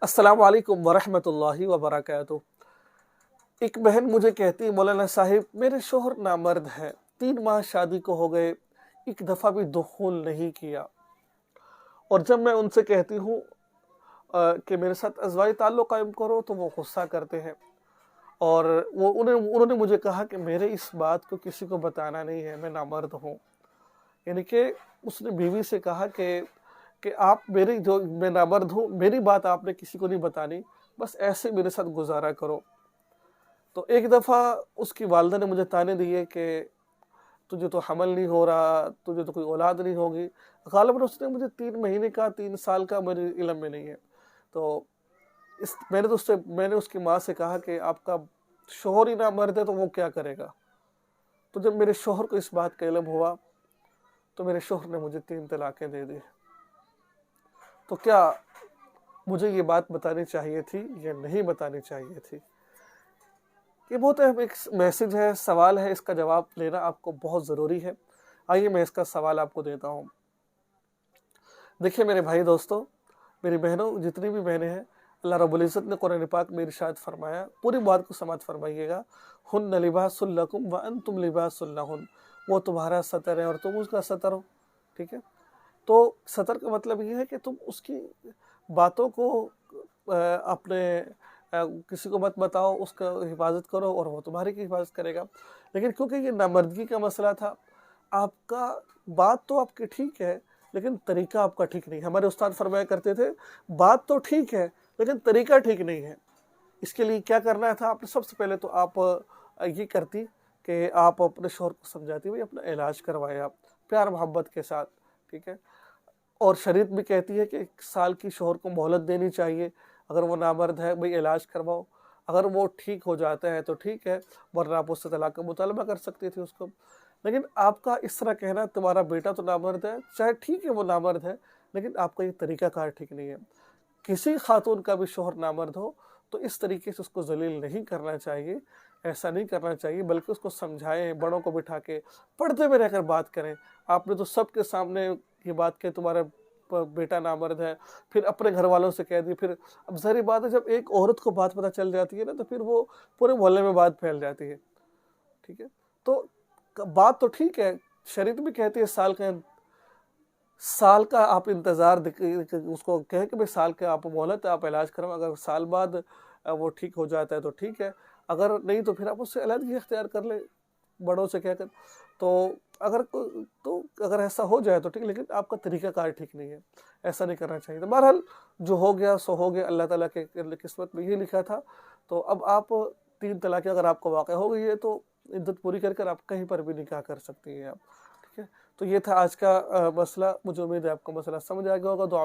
अस्सलाम वालेकुम वरहमतुल्लाहि वबरकातुह। एक बहन मुझे कहती, मौलाना साहिब मेरे शोहर नामर्द है, 3 माह शादी को हो गए, एक दफ़ा भी दुखूल नहीं किया। और जब मैं उनसे कहती हूँ कि मेरे साथ अज़वाजी ताल्लुक़ कायम करो तो वो गुस्सा करते हैं। और उन्होंने मुझे कहा कि मेरे इस बात को किसी को बताना नहीं है, मैं नामर्द हूँ। यानी कि उसने बीवी से कहा कि आप मेरी जो मैं नामर्द हूँ, मेरी बात आपने किसी को नहीं बतानी, बस ऐसे मेरे साथ गुजारा करो। तो एक दफ़ा उसकी वालिदा ने मुझे ताने दिए कि तुझे तो हमल नहीं हो रहा, तुझे तो कोई औलाद नहीं होगी। ग़ालिबन उसने मुझे 3 महीने का 3 साल का मेरे इल्म में नहीं है। तो मैंने उसकी माँ से कहा कि आपका शौहर ही नामर्द है तो वो क्या करेगा। तो जब मेरे शौहर को इस बात का इल्म हुआ तो मेरे शौहर ने मुझे 3 तलाक़ें दे दी। तो क्या मुझे ये बात बतानी चाहिए थी या नहीं बतानी चाहिए थी? ये बहुत अहम एक मैसेज है, सवाल है, इसका जवाब लेना आपको बहुत ज़रूरी है। आइए मैं इसका सवाल आपको देता हूँ। देखिए मेरे भाई दोस्तों, मेरी बहनों, जितनी भी बहनें हैं, अल्लाह रब्बुल इज़्ज़त ने कुरान पाक में इरशाद फरमाया, पूरी बात को समाअत फरमाइएगा, हुन्ना लिबासुल लकुम व अंतुम लिबासुल लहुन। वो तुम्हारा सतर है और तुम उसका सतर हो। ठीक है? तो सतर का मतलब ये है कि तुम उसकी बातों को किसी को मत बताओ, उसका हिफाजत करो और वो तुम्हारी की हिफाजत करेगा। लेकिन क्योंकि ये नामर्दगी का मसला था, आपका बात तो आपकी ठीक है, लेकिन तरीका आपका ठीक नहीं है। हमारे उस्ताद फरमाया करते थे, बात तो ठीक है, लेकिन तरीका ठीक नहीं है। इसके लिए क्या करना था आपने? सबसे पहले तो आप ये करती कि आप अपने शौहर को समझाती, भाई अपना इलाज करवाएं आप, प्यार मोहब्बत के साथ। ठीक है? और शरीयत भी कहती है कि 1 साल की शौहर को मोहलत देनी चाहिए। अगर वो नामर्द है, भाई इलाज करवाओ। अगर वो ठीक हो जाता है तो ठीक है, वरना आप उससे तलाक का मुतालबा कर सकती थी उसको। लेकिन आपका इस तरह कहना, तुम्हारा बेटा तो नामर्द है, चाहे ठीक है वो नामर्द है, लेकिन आपका ये तरीक़ाकार ठीक नहीं है। किसी खातून का भी शौहर नामर्द हो तो इस तरीके से उसको ज़लील नहीं करना चाहिए, ऐसा नहीं करना चाहिए, बल्कि उसको समझाएँ, बड़ों को बिठा के पर्दे में रहकर बात करें। आपने तो सबके सामने ये बात कही तुम्हारा बेटा नामर्द है, फिर अपने घर वालों से कह दी। फिर अब ज़ाहिर बात है, जब एक औरत को बात पता चल जाती है ना, तो फिर वो पूरे मोहल्ले में बात फैल जाती है। ठीक है? तो बात तो ठीक है, शरीयत भी कहती है साल का आप इंतज़ार उसको कहें कि भाई साल का आप मोहलत है, आप इलाज करवाओ। अगर साल बाद वो ठीक हो जाता है तो ठीक है, अगर नहीं तो फिर आप उससे अलग-ही इख्तियार कर लें, बड़ों से कहकर। तो अगर ऐसा हो जाए तो ठीक है, लेकिन आपका तरीक़ाकार ठीक नहीं है, ऐसा नहीं करना चाहिए। तो बहरहाल जो हो गया सो हो गया, अल्लाह ताला के किस्मत में यही लिखा था। तो अब आप 3 तलाक़ें अगर आपको वाक़या हो गई है तो इद्दत पूरी कर आप कहीं पर भी निकाह कर सकती हैं आप। ठीक है? तो ये था आज का मसला। मुझे उम्मीद है आपको मसला समझ आ गया होगा। दुआ में